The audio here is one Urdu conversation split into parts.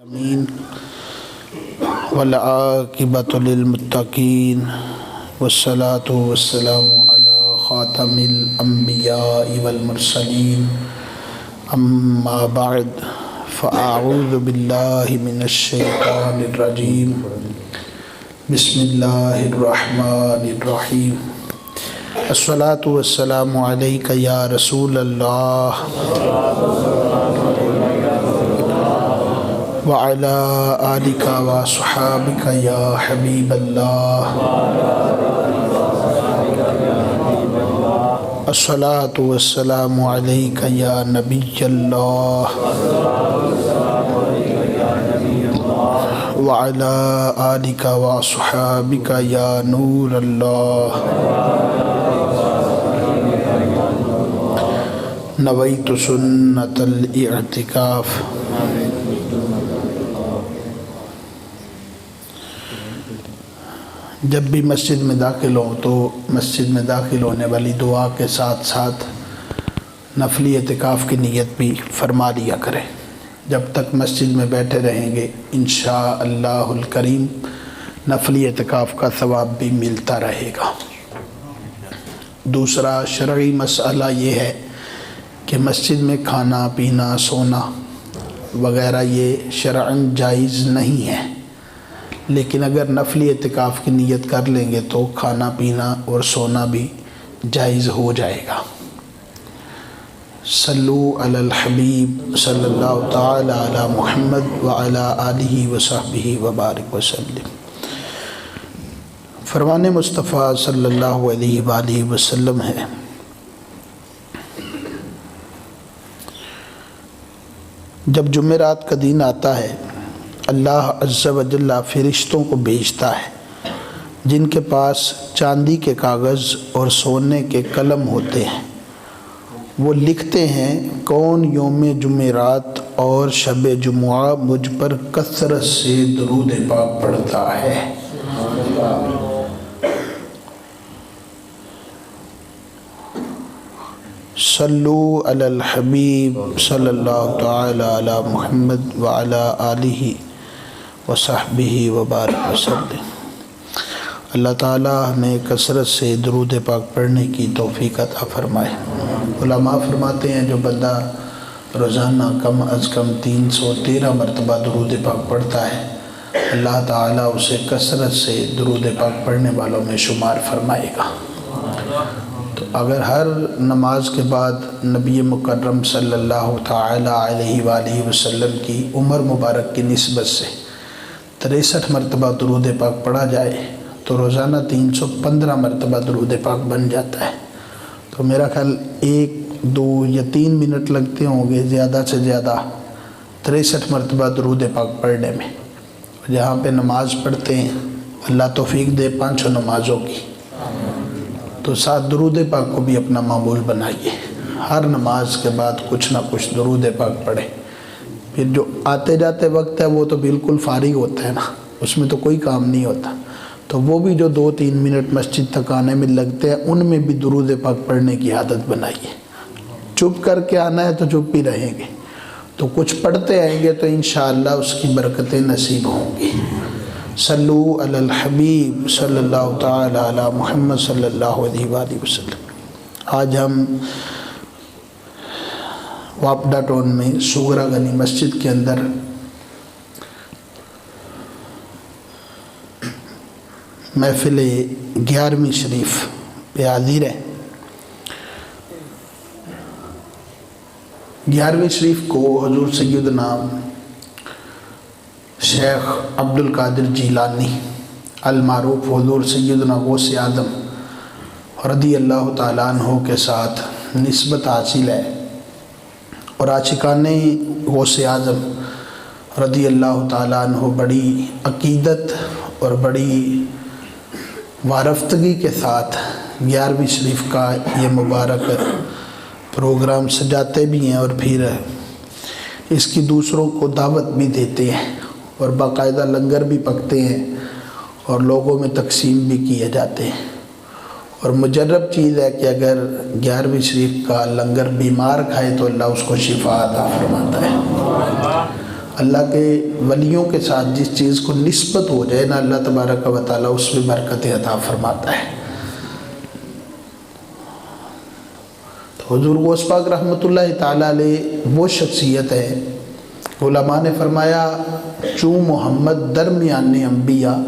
آمین والعاقبۃ للمتقین والصلاۃ والسلام علی خاتم الانبیاء والمرسلین اما بعد فاعوذ باللہ من الشیطان الرجیم بسم اللہ الرحمن الرحیم الصلاۃ والسلام علیک یا رسول اللہ وعلى آلك وصحابك يا حبيب الله الصلاة والسلام عليك يا نبي الله وعلى آلك وصحابك يا نور الله نويت سنة الاعتكاف جب بھی مسجد میں داخل ہو تو مسجد میں داخل ہونے والی دعا کے ساتھ ساتھ نفلی اعتکاف کی نیت بھی فرما لیا کریں۔ جب تک مسجد میں بیٹھے رہیں گے انشاءاللہ الکریم نفلی اعتکاف کا ثواب بھی ملتا رہے گا۔ دوسرا شرعی مسئلہ یہ ہے کہ مسجد میں کھانا پینا سونا وغیرہ یہ شرعاً جائز نہیں ہے، لیکن اگر نفلی اعتکاف کی نیت کر لیں گے تو کھانا پینا اور سونا بھی جائز ہو جائے گا۔ صلو علی الحبیب صلی اللہ تعالی علی محمد وعلی آلہ وصحبہ وبارک وسلم۔ فرمان مصطفیٰ صلی اللہ علیہ وآلہ وسلم ہے، جب جمعرات کا دن آتا ہے اللہ عز و جل فرشتوں کو بھیجتا ہے جن کے پاس چاندی کے کاغذ اور سونے کے قلم ہوتے ہیں۔ وہ لکھتے ہیں کون یوم جمعرات اور شب جمعہ مجھ پر کثرت سے درود پاک پڑھتا ہے۔ صلو علی الحبیب صلی اللہ تعالی علی محمد وعلی آلہ وصحبہ وبارک وسلم۔ اللہ تعالیٰ ہمیں کثرت سے درود پاک پڑھنے کی توفیق عطا فرمائے۔ علماء فرماتے ہیں جو بندہ روزانہ کم از کم 313 مرتبہ درود پاک پڑھتا ہے اللہ تعالیٰ اسے کثرت سے درود پاک پڑھنے والوں میں شمار فرمائے گا۔ تو اگر ہر نماز کے بعد نبی مکرم صلی اللہ تعالی علیہ وآلہ وسلم کی عمر مبارک کی نسبت سے 63 مرتبہ درود پاک پڑھا جائے تو روزانہ 315 مرتبہ درود پاک بن جاتا ہے۔ تو میرا خیال 1 2 یا 3 منٹ لگتے ہوں گے زیادہ سے زیادہ 63 مرتبہ درود پاک پڑھنے میں۔ جہاں پہ نماز پڑھتے ہیں اللہ توفیق دے 5 نمازوں کی، تو ساتھ درود پاک کو بھی اپنا معمول بنائیے، ہر نماز کے بعد کچھ نہ کچھ درود پاک پڑھیں۔ پھر جو آتے جاتے وقت ہے وہ تو بالکل فارغ ہوتا ہے نا، اس میں تو کوئی کام نہیں ہوتا، تو وہ بھی جو 2-3 منٹ مسجد تک آنے میں لگتے ہیں ان میں بھی درود پاک پڑھنے کی عادت بنائیے۔ چپ کر کے آنا ہے تو چپ ہی رہیں گے، تو کچھ پڑھتے آئیں گے تو انشاءاللہ اس کی برکتیں نصیب ہوں گی۔ صلو علی الحبیب صلی اللہ تعالی علی محمد صلی اللہ علیہ وآلہ وسلم۔ آج ہم واپڈا ٹون میں سغرا گنی مسجد کے اندر محفل 11ویں شریف پہ حاضر ہیں۔ 11ویں شریف کو حضور سیدنا شیخ عبد القادر جیلانی المعروف حضور سیدنا غوث اعظم رضی اللہ تعالیٰ عنہ کے ساتھ نسبت حاصل ہے، اور عاشقان غوث اعظم رضی اللہ تعالیٰ عنہ بڑی عقیدت اور بڑی وارفتگی کے ساتھ 11ویں شریف کا یہ مبارک پروگرام سجاتے بھی ہیں اور پھر اس کی دوسروں کو دعوت بھی دیتے ہیں، اور باقاعدہ لنگر بھی پکتے ہیں اور لوگوں میں تقسیم بھی کیے جاتے ہیں۔ اور مجرب چیز ہے کہ اگر 11ویں شریف کا لنگر بیمار کھائے تو اللہ اس کو شفا عطا فرماتا ہے۔ اللہ کے ولیوں کے ساتھ جس چیز کو نسبت ہو جائے نا، اللہ تبارک و تعالیٰ اس میں برکت عطا فرماتا ہے۔ تو حضور غوث پاک رحمۃ اللہ تعالیٰ علیہ وہ شخصیت ہے، علماء نے فرمایا چوں محمد درمیان انبیاء،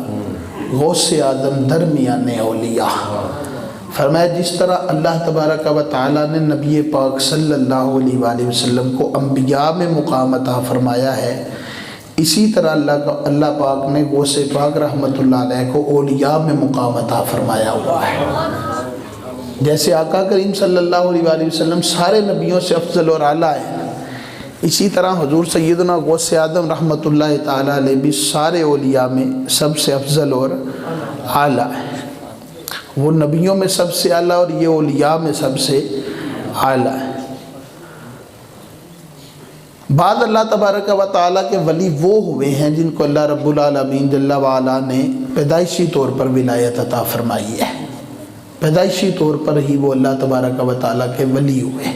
غوث اعظم درمیان اولیاء۔ فرمایا جس طرح اللہ تبارک و تعالیٰ نے نبی پاک صلی اللہ علیہ وآلہ وسلم کو انبیاء میں مقام عطا فرمایا ہے، اسی طرح اللہ پاک نے غوث پاک رحمۃ اللہ علیہ کو اولیاء میں مقام عطا فرمایا ہوا ہے۔ جیسے آقا کریم صلی اللہ علیہ وآلہ وسلم سارے نبیوں سے افضل اور اعلیٰ ہیں، اسی طرح حضور سیدنا غوث اعظم رحمۃ اللہ تعالیٰ علیہ بھی سارے اولیاء میں سب سے افضل اور اعلیٰ ہیں۔ وہ نبیوں میں سب سے اعلیٰ اور یہ اولیاء میں سب سے اعلیٰ ہے۔ بعد اللہ تبارک و تعالیٰ کے ولی وہ ہوئے ہیں جن کو اللہ رب العالمین جل وعلا نے پیدائشی طور پر ولایت عطا فرمائی ہے، پیدائشی طور پر ہی وہ اللہ تبارک و تعالیٰ کے ولی ہوئے،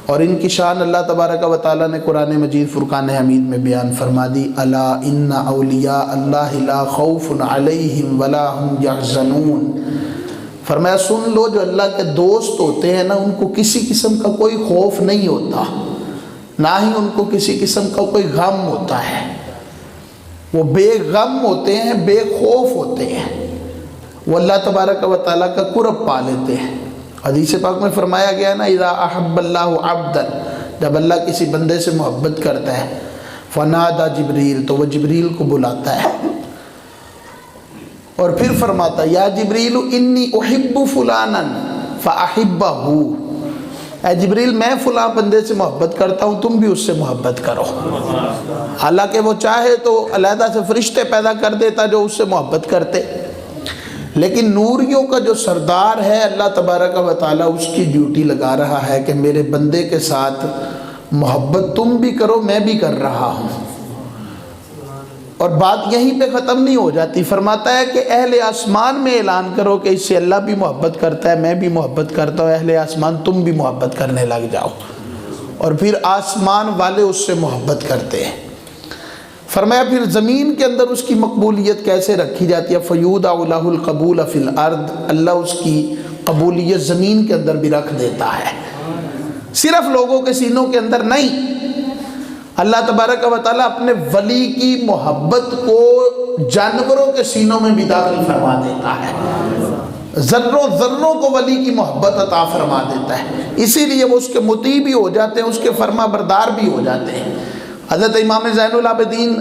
اور ان کی شان اللہ تبارک و تعالیٰ نے قرآن مجید فرقان حمید میں بیان فرما دی، الا ان اولیاء اللہ لا خوف علیہم ولا هم یحزنون۔ فرمایا سن لو جو اللہ کے دوست ہوتے ہیں نا، ان کو کسی قسم کا کوئی خوف نہیں ہوتا، نہ ہی ان کو کسی قسم کا کوئی غم ہوتا ہے، وہ بے غم ہوتے ہیں، بے خوف ہوتے ہیں، وہ اللہ تبارک و تعالیٰ کا قرب پا لیتے ہیں۔ حدیث پاک میں فرمایا گیا نا اذا احب اللہ عبدا، جب اللہ کسی بندے سے محبت کرتا ہے، فنادى جبریل، تو وہ جبریل کو بلاتا ہے اور پھر فرماتا یا جبریل انی احب فلانا فاحبہ، اے جبریل میں فلاں بندے سے محبت کرتا ہوں، تم بھی اس سے محبت کرو۔ حالانکہ وہ چاہے تو علیحدہ سے فرشتے پیدا کر دیتا جو اس سے محبت کرتے، لیکن نوریوں کا جو سردار ہے اللہ تبارک و تعالیٰ اس کی ڈیوٹی لگا رہا ہے کہ میرے بندے کے ساتھ محبت تم بھی کرو، میں بھی کر رہا ہوں۔ اور بات یہیں پہ ختم نہیں ہو جاتی، فرماتا ہے کہ اہل آسمان میں اعلان کرو کہ اس سے اللہ بھی محبت کرتا ہے، میں بھی محبت کرتا ہوں، اہل آسمان تم بھی محبت کرنے لگ جاؤ، اور پھر آسمان والے اس سے محبت کرتے ہیں۔ فرمایا پھر زمین کے اندر اس کی مقبولیت کیسے رکھی جاتی ہے، فَيُودَعُ لَهُ الْقَبُولَ فِي الْأَرْضِ، اللہ اس کی قبولیت زمین کے اندر بھی رکھ دیتا ہے، صرف لوگوں کے سینوں کے اندر نہیں۔ اللہ تبارک و تعالیٰ اپنے ولی کی محبت کو جانوروں کے سینوں میں بھی داخل فرما دیتا ہے، ذروں ذروں کو ولی کی محبت عطا فرما دیتا ہے، اسی لیے وہ اس کے مطیع بھی ہو جاتے ہیں، اس کے فرما بردار بھی ہو جاتے ہیں۔ حضرت امام زین العابدین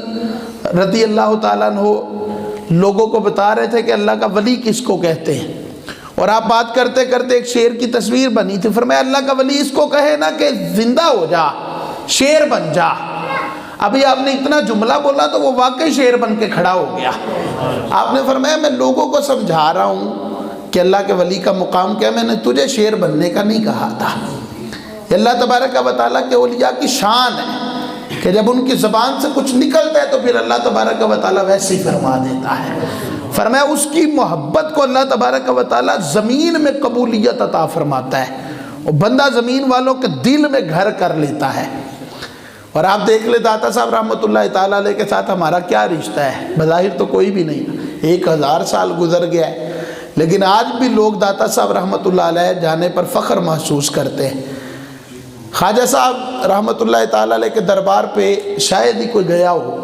رضی اللہ تعالیٰ عنہ لوگوں کو بتا رہے تھے کہ اللہ کا ولی کس کو کہتے ہیں، اور آپ بات کرتے کرتے ایک شیر کی تصویر بنی تھی، فرمایا اللہ کا ولی اس کو کہے نا کہ زندہ ہو جا، شیر بن جا۔ ابھی آپ نے اتنا جملہ بولا تو وہ واقعی شیر بن کے کھڑا ہو گیا۔ آپ نے فرمایا میں لوگوں کو سمجھا رہا ہوں کہ اللہ کے ولی کا مقام کیا، میں نے تجھے شیر بننے کا نہیں کہا تھا۔ یہ اللہ تبارک و تعالیٰ کے اولیاء کی شان ہے کہ جب ان کی زبان سے کچھ نکلتا ہے تو پھر اللہ تبارک و تعالیٰ ویسے ہی فرما دیتا ہے۔ فرمایا اس کی محبت کو اللہ تبارک و تعالیٰ زمین میں قبولیت عطا فرماتا ہے، اور بندہ زمین والوں کے دل میں گھر کر لیتا ہے۔ اور آپ دیکھ لیں داتا صاحب رحمۃ اللہ تعالیٰ علیہ کے ساتھ ہمارا کیا رشتہ ہے، بظاہر تو کوئی بھی نہیں، 1000 سال گزر گیا ہے، لیکن آج بھی لوگ داتا صاحب رحمۃ اللہ علیہ جانے پر فخر محسوس کرتے ہیں۔ خواجہ صاحب رحمۃ اللہ تعالیٰ علیہ کے دربار پہ شاید ہی کوئی گیا ہو،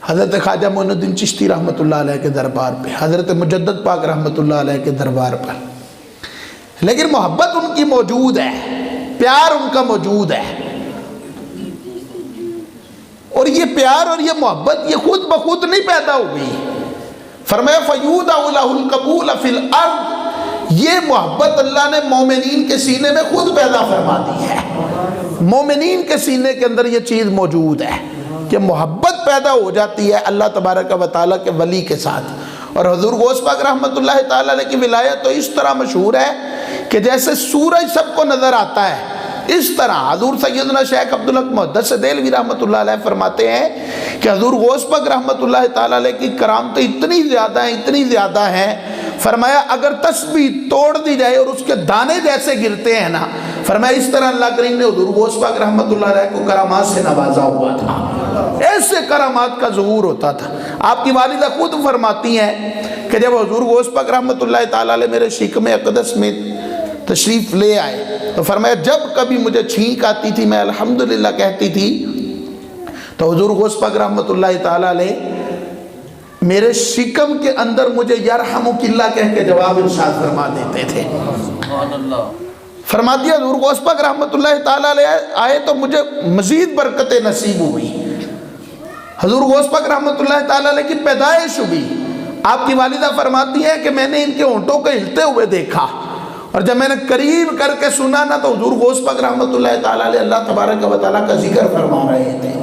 حضرت خواجہ معین الدین چشتی رحمۃ اللہ علیہ کے دربار پہ، حضرت مجدد پاک رحمۃ اللہ علیہ کے دربار پر، لیکن محبت ان کی موجود ہے، پیار ان کا موجود ہے، اور یہ پیار اور یہ محبت یہ خود بخود نہیں پیدا ہوئی۔ فرمایا فَيُودَعُ لَهُ الْقَبُولَ فِي الْأَرْضِ، یہ محبت اللہ نے مومنین کے سینے میں خود پیدا فرما دی ہے، مومنین کے سینے کے اندر یہ چیز موجود ہے کہ محبت پیدا ہو جاتی ہے اللہ تبارک و تعالیٰ کے ولی کے ساتھ۔ اور حضور غوث پاک رحمۃ اللہ تعالیٰ علیہ کی ولایت تو اس طرح مشہور ہے کہ جیسے سورج سب کو نظر آتا ہے، اس طرح حضور سیدنا شیخ عبدالحق محدث دہلوی رحمۃ اللہ علیہ فرماتے ہیں کہ حضور غوث پاک رحمۃ اللہ تعالیٰ علیہ کی کرامتیں اتنی زیادہ ہیں، اتنی زیادہ ہیں، فرمایا اگر تسبیح توڑ دی جائے اور اس کے دانے جیسے گرتے ہیں نا، فرمایا اس طرح اللہ کریم نے حضور غوث پاک رحمۃ اللہ علیہ کو کرامات سے نوازا ہوا تھا، ایسے کرامات کا ظہور ہوتا تھا۔ آپ کی والدہ خود فرماتی ہیں کہ جب حضور غوث پاک رحمۃ اللہ تعالیٰ علیہ میرے شکم اقدس میں تشریف لے آئے تو فرمایا جب کبھی مجھے چھینک آتی تھی میں الحمدللہ کہتی تھی تو حضور غوث پاک رحمۃ اللہ تعالیٰ علیہ میرے شکم کے اندر مجھے یرحمک اللہ کہہ کے جواب ارشاد فرما دیتے تھے۔ فرما دیا حضور غوث پاک رحمۃ اللہ تعالیٰ علیہ آئے تو مجھے مزید برکتیں نصیب ہوئی۔ حضور غوث پاک رحمۃ اللہ تعالیٰ علیہ کی پیدائش ہوئی۔ آپ کی والدہ فرماتی ہیں کہ میں نے ان کے ہونٹوں کو ہلتے ہوئے دیکھا، اور جب میں نے قریب کر کے سنا نا تو حضور غوث پاک رحمۃ اللہ تعالیٰ علیہ اللہ تبارک و تعالیٰ کا ذکر فرما رہے تھے۔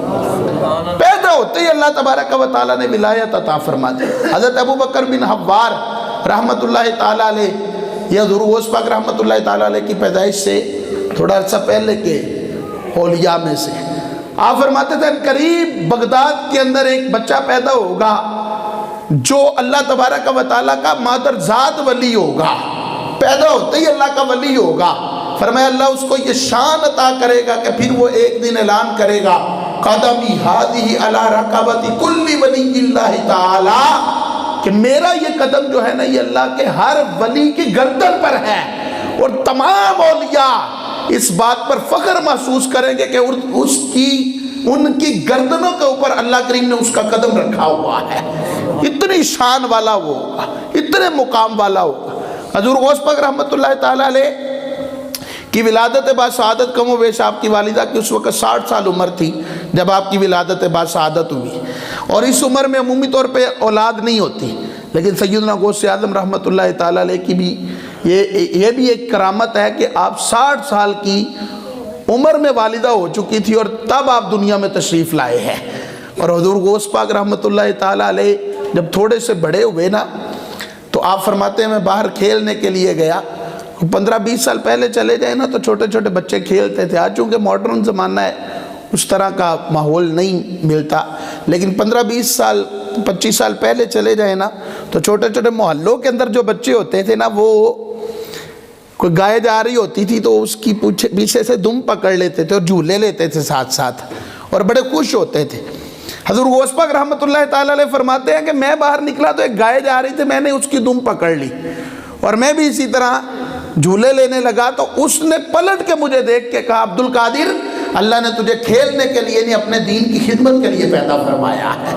پیدا ہوتے ہی اللہ تبارک و تعالیٰ نے ولایت عطا فرما دی۔ حضرت ابو بکر بن حوار رحمۃ اللہ تعالیٰ علیہ یہ حضور غوث پاک رحمۃ اللہ تعالیٰ علیہ کی پیدائش سے تھوڑا عرصہ پہلے کے اولیاء میں سے، آپ فرماتے تھے قریب بغداد کے اندر ایک بچہ پیدا ہوگا جو اللہ تبارک و تعالیٰ کا مادرزاد ولی ہوگا، پیدا ہوتے ہی اللہ کا ولی ہوگا۔ فرمایا اللہ اس کو یہ شان عطا کرے گا کہ پھر وہ ایک دن اعلان کرے گا قدمی ہادی علی رقبتی کل ولی اللہ تعالی، کہ میرا یہ قدم جو ہے نا یہ اللہ کے ہر ولی کی گردن پر ہے، اور تمام اولیاء اس بات پر فخر محسوس کریں گے کہ ان کی گردنوں کے اوپر اللہ کریم نے اس کا قدم رکھا ہوا ہے۔ اتنی شان والا وہ ہوگا، اتنے مقام والا ہوگا۔ حضور غوث پاک رحمۃ اللہ تعالیٰ علیہ کی ولادت باسعادت کم و بیش آپ کی والدہ کی اس وقت 60 سال عمر تھی جب آپ کی ولادت باسعادت ہوئی، اور اس عمر میں عمومی طور پہ اولاد نہیں ہوتی، لیکن سیدنا غوث اعظم رحمۃ اللہ تعالیٰ علیہ کی بھی یہ بھی ایک کرامت ہے کہ آپ 60 سال کی عمر میں والدہ ہو چکی تھی اور تب آپ دنیا میں تشریف لائے ہیں۔ اور حضور غوث پاک رحمۃ اللہ تعالیٰ علیہ جب تھوڑے سے بڑے ہوئے نا تو آپ فرماتے ہیں میں باہر کھیلنے کے لیے گیا، 15-20 سال پہلے چلے جائیں نا تو چھوٹے چھوٹے بچے کھیلتے تھے، آج چونکہ ماڈرن زمانہ ہے اس طرح کا ماحول نہیں ملتا، لیکن 15-20 سال 25 سال پہلے چلے جائیں نا تو چھوٹے چھوٹے محلوں کے اندر جو بچے ہوتے تھے نا وہ کوئی گائے جا رہی ہوتی تھی تو اس کی پیچھے سے دم پکڑ لیتے تھے اور جھولے لیتے تھے ساتھ ساتھ اور بڑے خوش ہوتے تھے۔ حضور غوث پاک رحمۃ اللہ تعالیٰ علیہ فرماتے ہیں کہ میں باہر نکلا تو ایک گائے جا رہی تھی، میں نے اس کی دم پکڑ لی اور میں بھی اسی طرح جھولے لینے لگا تو اس نے پلٹ کے مجھے دیکھ کے کہا عبد القادر اللہ نے تجھے کھیلنے کے لیے نہیں اپنے دین کی خدمت کے لیے پیدا فرمایا ہے۔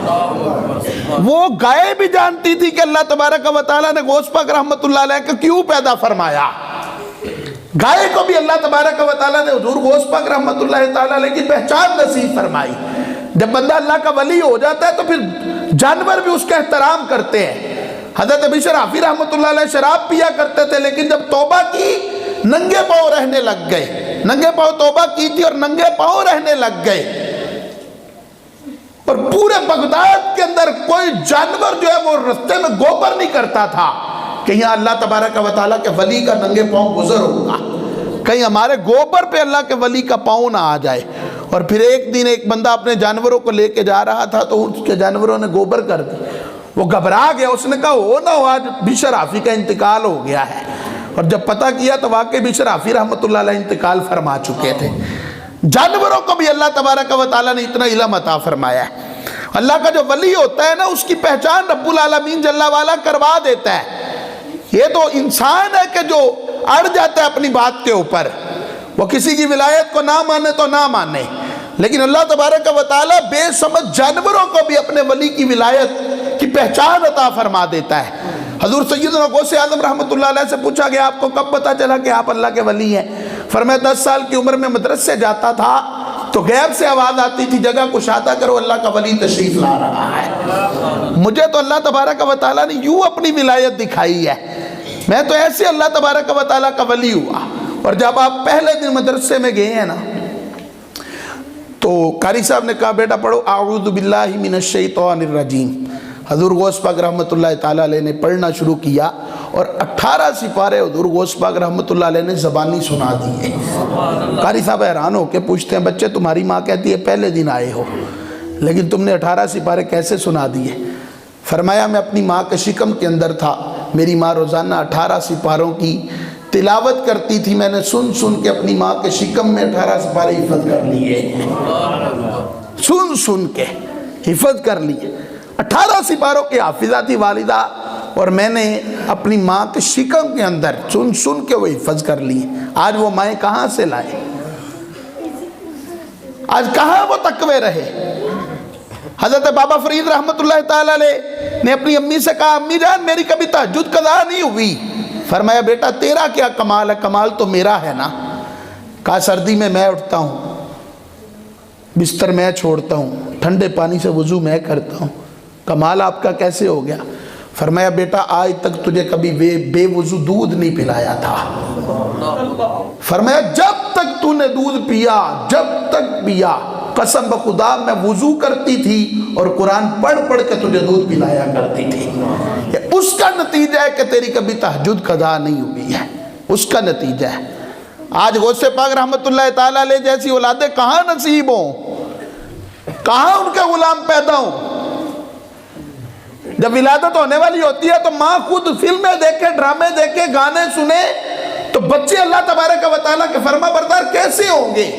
وہ گائے بھی جانتی تھی کہ اللہ تبارک و تعالیٰ نے غوث پاک رحمۃ اللہ علیہ کو کیوں پیدا فرمایا، گائے کو بھی اللہ تبارک و تعالیٰ نے حضور غوث پاک رحمۃ اللہ تعالیٰ علیہ کی پہچان نصیب فرمائی۔ جب بندہ اللہ کا ولی ہو جاتا ہے تو پھر جانور بھی اس کا احترام کرتے ہیں۔ حضرت بشر حافی رحمۃ اللہ علیہ شراب پیا کرتے تھے لیکن جب توبہ کی ننگے پاؤں رہنے لگ گئے، ننگے پاؤں توبہ کی تھی اور ننگے پاؤں رہنے لگ گئے، اور پورے بغداد کے اندر کوئی جانور جو ہے وہ رستے میں گوبر نہیں کرتا تھا کہ یہاں اللہ تبارک و تعالیٰ کے ولی کا ننگے پاؤں گزر ہوگا، کہیں ہمارے گوبر پہ اللہ کے ولی کا پاؤں نہ آ جائے۔ اور پھر ایک دن ایک بندہ اپنے جانوروں کو لے کے جا رہا تھا تو اس کے جانوروں نے گوبر کر دی، وہ گھبرا گیا، اس نے کہا ہو نہ ہو آج بشر حافی کا انتقال ہو گیا ہے، اور جب پتہ کیا تو واقعی بشر حافی رحمۃ اللہ علیہ انتقال فرما چکے تھے۔ جانوروں کو بھی اللہ تبارک و تعالیٰ نے اتنا علم عطا فرمایا ہے۔ اللہ کا جو ولی ہوتا ہے نا اس کی پہچان رب العالمین جل وعلا کروا دیتا ہے۔ یہ تو انسان ہے کہ جو اڑ جاتا ہے اپنی بات کے اوپر، وہ کسی کی ولایت کو نہ مانے تو نہ مانے، لیکن اللہ تبارک و تعالیٰ بے سمجھ جانوروں کو بھی اپنے ولی کی ولایت کی پہچان عطا فرما دیتا ہے۔ حضور سیدنا غوث اعظم رحمۃ اللہ علیہ سے پوچھا گیا آپ کو کب پتہ چلا کہ آپ اللہ کے ولی ہیں؟ فرمایا 10 سال کی عمر میں مدرسے جاتا تھا تو غیب سے آواز آتی تھی جگہ کشادہ کرو اللہ کا ولی تشریف لا رہا ہے۔ مجھے تو اللہ تبارک و تعالیٰ نے یوں اپنی ولایت دکھائی ہے، میں تو ایسے اللہ تبارک و تعالیٰ کا ولی ہوا۔ اور جب آپ پہلے دن مدرسے میں گئے ہیں نا تو قاری صاحب نے کہا بیٹا پڑھو اعوذ باللہ من الشیطان الرجیم۔ حضور غوث پاک رحمۃ اللہ تعالیٰ علیہ نے پڑھنا شروع کیا اور 18 سپارے حضور غوث پاک رحمۃ اللہ علیہ نے زبانی سنا دیے۔ قاری صاحب حیران ہو کے پوچھتے ہیں بچے تمہاری ماں کہتی ہے پہلے دن آئے ہو لیکن تم نے 18 سپارے کیسے سنا دیے؟ فرمایا میں اپنی ماں کے شکم کے اندر تھا، میری ماں روزانہ 18 سپاروں کی تلاوت کرتی تھی، میں نے سن سن کے اپنی ماں کے شکم میں 18 سپارے حفظ کر لیے، سن سن کے حفظ کر لیے۔ 18 سپاروں کی حافظہ تھی والدہ، اور میں نے اپنی ماں کے شکم کے اندر سن سن کے وہ حفظ کر لیے۔ آج وہ مائیں کہاں سے لائے؟ آج کہاں وہ تقوی رہے؟ حضرت بابا فرید رحمت اللہ تعالیٰ علیہ نے اپنی امی سے کہا، امی جان میری کبھی تہجد قضا نہیں ہوئی۔ فرمایا بیٹا تیرا کیا کمال ہے، کمال تو میرا ہے نا۔ کہا سردی میں اٹھتا ہوں، بستر میں چھوڑتا ہوں، ٹھنڈے پانی سے وضو میں کرتا ہوں، کمال آپ کا کیسے ہو گیا؟ فرمایا بیٹا آج تک تجھے کبھی بے وضو دودھ نہیں پلایا تھا۔ فرمایا جب تک تو نے دودھ پیا، جب تک پیا، قسم بخدا میں وضو کرتی تھی اور قرآن پڑھ پڑھ کے تجھے دودھ پلایا کرتی تھی۔ یہ اس کا نتیجہ ہے کہ تیری کبھی تہجد قضا نہیں ہوئی ہے، اس کا نتیجہ ہے۔ آج غوث پاک رحمت اللہ تعالیٰ علیہ جیسی اولادیں کہاں نصیب ہوں، کہاں ان کے غلام پیدا ہوں؟ جب ولادت ہونے والی ہوتی ہے تو ماں خود فلمیں دیکھے، ڈرامے دیکھے، گانے سنے، تو بچے اللہ تبارک و تعالیٰ کے فرما بردار کیسے ہوں گے؟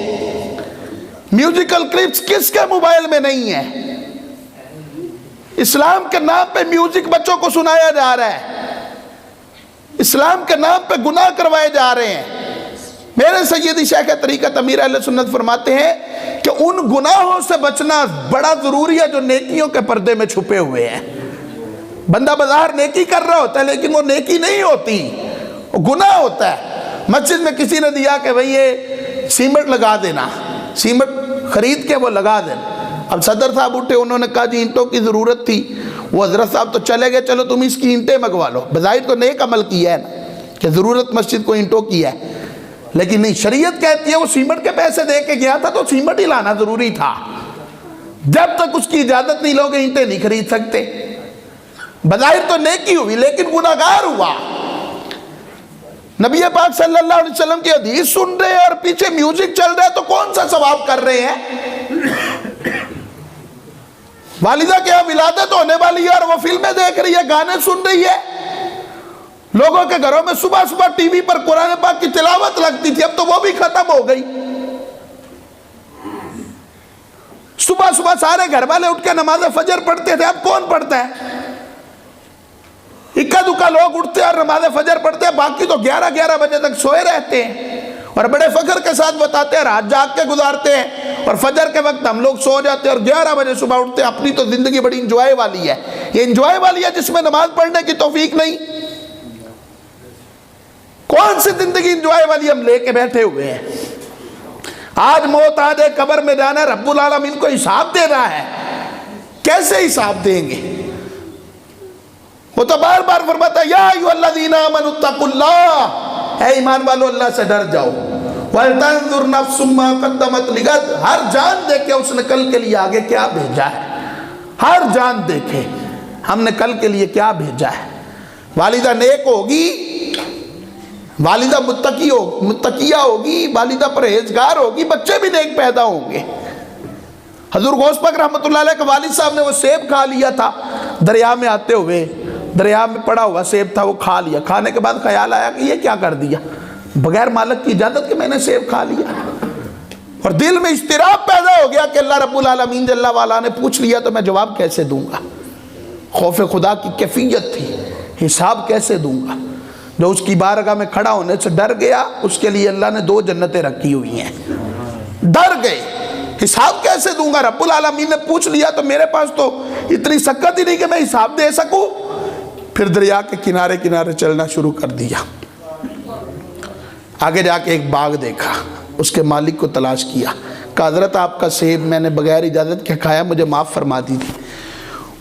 میوزیکل کلپس کس کے موبائل میں نہیں ہے؟ اسلام کے نام پہ میوزک بچوں کو سنایا جا رہا ہے، اسلام کے نام پہ گناہ کروائے جا رہے ہیں۔ میرے سیدی شیخ طریقت امیر اہل سنت فرماتے ہیں کہ ان گناہوں سے بچنا بڑا ضروری ہے جو نیکیوں کے پردے میں چھپے ہوئے ہیں۔ بندہ بظاہر نیکی کر رہا ہوتا ہے لیکن وہ نیکی نہیں ہوتی، وہ گناہ ہوتا ہے۔ مسجد میں کسی نے دیا کہ بھئی یہ سیمنٹ لگا دینا، سیمنٹ خرید کے وہ لگا دینا۔ اب صدر صاحب اٹھے، انہوں نے کہا جی اینٹوں کی ضرورت تھی، وہ حضرت صاحب تو چلے گئے، چلو تم اس کی اینٹیں منگوا لو۔ بظاہر تو نیک عمل کیا ہے نا کہ ضرورت مسجد کو اینٹوں کی ہے، لیکن نہیں، شریعت کہتی ہے وہ سیمنٹ کے پیسے دے کے گیا تھا تو سیمنٹ ہی لانا ضروری تھا۔ جب تک اس کی اجازت نہیں لوگے اینٹیں نہیں خرید سکتے۔ بظاہر تو نیکی ہوئی لیکن گناہگار ہوا۔ نبی پاک صلی اللہ علیہ وسلم کی حدیث سن رہے ہیں اور پیچھے میوزک چل رہا ہے تو کون سا ثواب کر رہے ہیں؟ والدہ کے یہاں ولادت ہونے والی ہے اور وہ فلمیں دیکھ رہی ہے، گانے سن رہی ہے۔ لوگوں کے گھروں میں صبح صبح ٹی وی پر قرآن پاک کی تلاوت لگتی تھی، اب تو وہ بھی ختم ہو گئی۔ صبح صبح سارے گھر والے اٹھ کے نماز فجر پڑھتے تھے، اب کون پڑھتا ہے؟ اکا دکا لوگ اٹھتے اور نماز فجر پڑھتے ہیں، باقی تو 11 بجے تک سوئے رہتے ہیں اور بڑے فخر کے ساتھ بتاتے ہیں رات جاگ کے گزارتے ہیں، اور فجر کے وقت ہم لوگ سو جاتے ہیں اور 11 بجے صبح اٹھتے ہیں۔ اپنی تو زندگی بڑی انجوائے والی ہے، یہ انجوائے والی ہے جس میں نماز پڑھنے کی توفیق نہیں۔ کون سی زندگی انجوائے والی ہم لے کے بیٹھے ہوئے ہیں؟ آج موت آ جائے، قبر میں جانا ہے، رب العالمین کو حساب دے رہا ہے، کیسے حساب دیں گے؟ وہ تو بار بار فرماتا ہے یا ایھا الذین آمنوا اتقوا اللہ، اے ایمان والو اللہ سے ڈر جاؤ، وَلْتَنظُرْ نَفْسٌ مَا قَدَّمَتْ لِغَدٍ، ہر جان دیکھے اس نے کل کے لیے آگے کیا بھیجا ہے، ہر جان دیکھے ہم نے کل کے لیے کیا بھیجا ہے۔ والدہ نیک ہوگی، والدہ متقیہ ہوگی، والدہ پرہیزگار ہوگی، بچے بھی نیک پیدا ہوں گے۔ حضور غوث پاک رحمت اللہ علیہ کے والد صاحب نے وہ سیب کھا لیا تھا دریا میں آتے ہوئے، دریا میں پڑا ہوا سیب تھا، وہ کھا لیا۔ کھانے کے بعد خیال آیا کہ یہ کیا کر دیا، بغیر مالک کی اجازت کہ میں نے سیب کھا لیا، اور دل میں اضطراب پیدا ہو گیا کہ اللہ رب العالمین جل وعلا نے پوچھ لیا تو میں جواب کیسے دوں گا۔ خوف خدا کی کیفیت تھی، حساب کیسے دوں گا۔ جو اس کی بارگاہ میں کھڑا ہونے سے ڈر گیا، اس کے لیے اللہ نے 2 جنتیں رکھی ہوئی ہیں۔ ڈر گئے، حساب کیسے دوں گا، رب العالمین نے پوچھ لیا تو میرے پاس تو اتنی سکت ہی نہیں کہ میں حساب دے سکوں۔ پھر دریا کے کنارے کنارے چلنا شروع کر دیا۔ آگے جا کے ایک باغ دیکھا، اس کے مالک کو تلاش کیا، کہا حضرت آپ کا سیب میں نے بغیر اجازت کے کھایا، مجھے معاف فرما دیجیے۔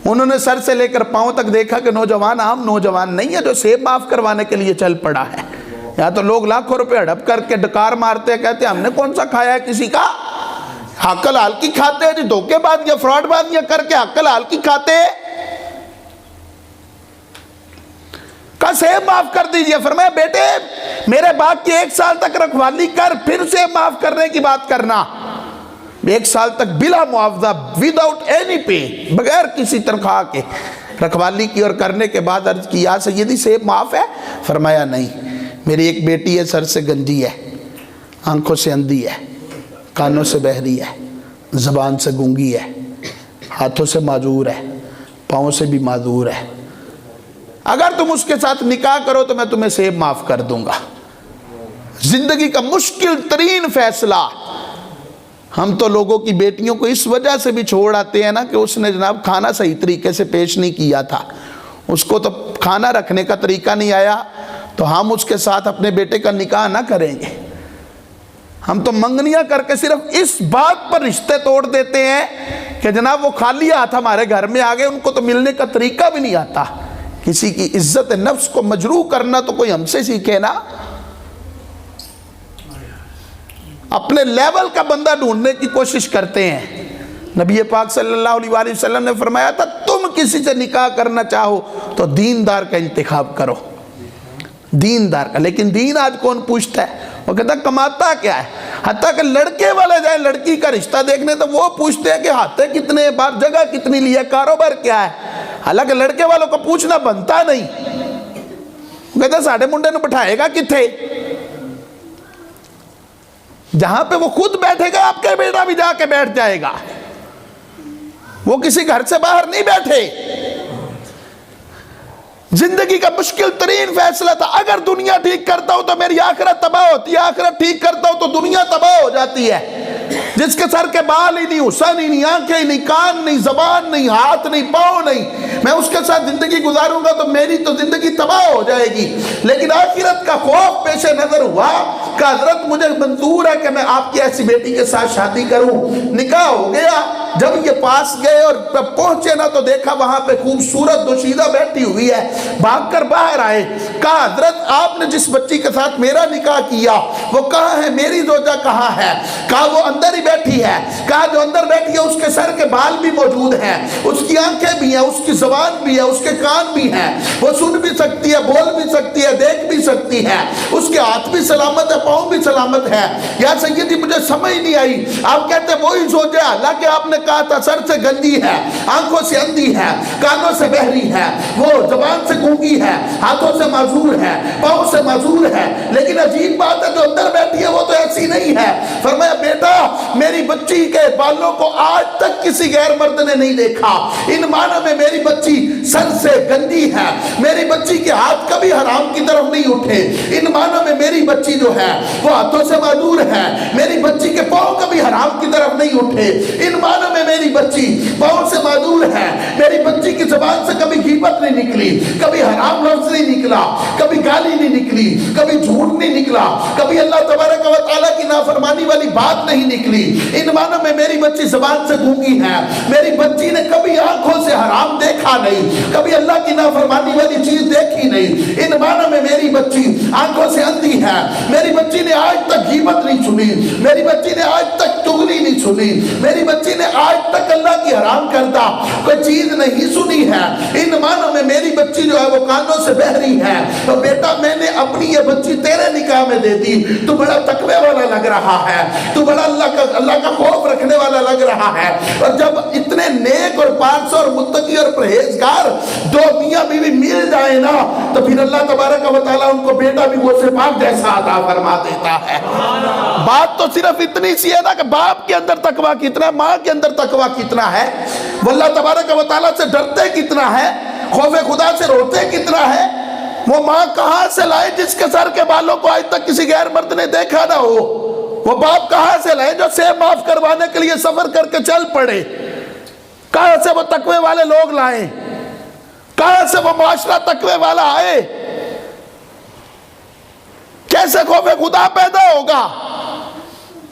انہوں نے سر سے لے کر پاؤں تک دیکھا کہ نوجوان عام نوجوان نہیں ہے جو سیب معاف کروانے کے لیے چل پڑا ہے۔ یہاں تو لوگ لاکھوں روپے ہڑپ کر کے ڈکار مارتے ہیں، کہتے ہیں ہم نے کون سا کھایا ہے کسی کا، حق حلال کی کھاتے ہیں جی، دھوکے بازیاں فراڈ بازیاں کر کے حق حلال کی کھاتے ہیں۔ کہا سیب معاف کر دیجئے۔ فرمایا بیٹے میرے باغ کی 1 سال تک رکھوالی کر، پھر سیب معاف کرنے کی بات کرنا۔ 1 سال تک بلا معاوضہ، وداؤٹ اینی پے، بغیر کسی تنخواہ کے رکھوالی کی اور کرنے کے بعد عرض کی یا سیدی سیب معاف ہے؟ فرمایا نہیں، میری ایک بیٹی ہے سر سے گنجی ہے، آنکھوں سے اندھی ہے، کانوں سے بہری ہے، زبان سے گونگی ہے، ہاتھوں سے معذور ہے، پاؤں سے بھی معذور ہے، اگر تم اس کے ساتھ نکاح کرو تو میں تمہیں سیب معاف کر دوں گا۔ زندگی کا مشکل ترین فیصلہ، ہم تو لوگوں کی بیٹیوں کو اس وجہ سے بھی چھوڑ آتے ہیں نا کہ اس نے جناب کھانا صحیح طریقے سے پیش نہیں کیا تھا، اس کو تو کھانا رکھنے کا طریقہ نہیں آیا، تو ہم اس کے ساتھ اپنے بیٹے کا نکاح نہ کریں گے۔ ہم تو منگنیاں کر کے صرف اس بات پر رشتے توڑ دیتے ہیں کہ جناب وہ خالی ہاتھ ہمارے گھر میں آگئے، ان کو تو ملنے کا طریقہ بھی نہیں آتا۔ کسی کی عزت نفس کو مجروح کرنا تو کوئی ہم سے سیکھے نا۔ اپنے لیول کا بندہ ڈھونڈنے کی کوشش کرتے ہیں۔ نبی پاک صلی اللہ علیہ وآلہ وسلم نے فرمایا تھا تم کسی سے نکاح کرنا چاہو تو دیندار کا انتخاب کرو، دیندار کا۔ لیکن دین آج کون پوچھتا ہے؟ وہ کہتا ہے کماتا کیا ہے؟ حتیٰ کہ لڑکے والے جائیں لڑکی کا رشتہ دیکھنے تو وہ پوچھتے ہیں کہ ہاتھیں کتنے بار، جگہ کتنی لی ہے، کاروبار کیا ہے، حالانکہ لڑکے والوں کو پوچھنا بنتا نہیں۔ وہ کہتا ہے ساڑھے منڈے نے بٹھائے گا کتھے؟ جہاں پہ وہ خود بیٹھے گا آپ کا بیٹا بھی جا کے بیٹھ جائے گا، وہ کسی گھر سے باہر نہیں بیٹھے۔ زندگی کا مشکل ترین فیصلہ تھا، اگر دنیا ٹھیک کرتا ہوں تو میری آخرت تباہ ہوتی ہے، آخرت ٹھیک کرتا ہوں تو دنیا تباہ ہو جاتی ہے۔ جس کے سر کے بال ہی نہیں، حسن ہی نہیں، آنکھیں ہی نہیں، کان نہیں، زبان نہیں، ہاتھ نہیں، پاؤں نہیں، میں اس کے ساتھ زندگی گزاروں گا تو میری تو زندگی تباہ ہو جائے گی۔ لیکن آخرت کا خوف پیش نظر ہوا کہ حضرت مجھے منظور ہے کہ میں آپ کی ایسی بیٹی کے ساتھ شادی کروں۔ نکاح ہو گیا۔ جب یہ پاس گئے اور پہنچے نا تو دیکھا وہاں پہ خوبصورت دوشیزہ بیٹھی ہوئی ہے، بھاگ کر باہر آئے، کہا حضرت آپ نے جس بچی کے ساتھ میرا نکاح کیا وہ کہاں ہے، میری زوجہ کہاں ہے؟ کہا وہ اندر ہی بیٹھی ہے۔ کہا جو اندر بیٹھی ہے اس کے سر کے بال بھی موجود ہیں، اس کی آنکھیں بھی ہیں، اس کی زبان بھی ہے، اس کے کان بھی ہیں، وہ سن بھی سکتی ہے، بول بھی سکتی ہے، دیکھ بھی سکتی ہے، اس کے ہاتھ بھی سلامت ہے، پاؤں بھی سلامت ہے۔ یا سیدی مجھے سمجھ نہیں آئی، آپ کہتے ہیں وہی زوجہ، حالانکہ آپ نے کہا تھا سر سے گنجی ہے، آنکھوں سے اندھی ہے، کانوں سے بہری ہے، وہ زبان سے گونگی ہے، ہاتھوں سے معذور ہے، پاؤں سے معذور ہے، لیکن عجیب بات ہے جو اندر بیٹھی ہے وہ تو ایسی نہیں ہے۔ فرمایا بیٹا میری بچی کے بالوں کو آج تک کسی غیر مرد نے نہیں دیکھا، ان معنی میں میری بچی سر سے گنجی ہے، میری بچی کے ہاتھ کبھی حرام کی طرف نہیں اٹھے، ان معنی میں میری بچی جو ہے وہ ہاتھوں سے معذور ہے، میری بچی کے پاؤں کبھی حرام کی طرف نہیں اٹھے، ان معنی میں میری بچی پاؤں سے معذور ہے، میری بچی کی زبان سے کبھی غیبت نہیں نکلی، کبھی حرام لفظ نہیں نکلا، کبھی گالی نہیں نکلی، کبھی جھوٹ نہیں نکلا، کبھی اللہ تبارک و تعالیٰ کی نافرمانی والی بات نہیں نکلی، ان معنی میں میری بچی زبان سے گونگی ہے، میری بچی نے کبھی آنکھوں سے حرام دیکھا نہیں، کبھی اللہ کی نافرمانی والی چیز دیکھی نہیں، ان معنی میں میری بچی آنکھوں سے اندھی ہے، میری بچی نے آج تک غیبت نہیں سنی، میری بچی نے آج تک چغلی نہیں سنی، میری بچی نے آج تک اللہ کی حرام کردہ کوئی چیز نہیں سنی ہے، ان معنی میں میری بچی جو ہے وہ کانوں سے بہری ہے۔ تو بیٹا میں نے اپنی یہ بچی تیرے نکاح میں دے دی، تو بڑا تقوی والا لگ رہا ہے، تو بڑا اللہ کا خوف رکھنے والا لگ رہا ہے۔ اور جب اتنے نیک اور پاک اور متقی اور پرہیزگار دو میاں بیوی مل جائے نا تو پھر اللہ تبارک و تعالیٰ ان کو بیٹا بھی وہ سے پاک جیسا عطا فرما دیتا ہے۔ بات تو صرف اتنی سی ہے نا کہ باپ کے اندر تقوی کتنا ہے، ماں کے اندر تقوی کتنا ہے، وہ اللہ تبارک و تعالیٰ سے ڈرتے کتنا ہے، خوف خدا سے روتے کتنا ہے۔ وہ ماں کہاں سے لائے جس کے سر کے بالوں کو آج تک کسی غیر مرد نے دیکھا نہ ہو؟ وہ باپ کہاں سے لائے جو سیب معاف کروانے کے لیے سفر کر کے چل پڑے؟ کہاں سے وہ تقوی والے لوگ لائیں؟ کہاں سے وہ معاشرہ تقوی والا آئے؟ کیسے خوف خدا پیدا ہوگا؟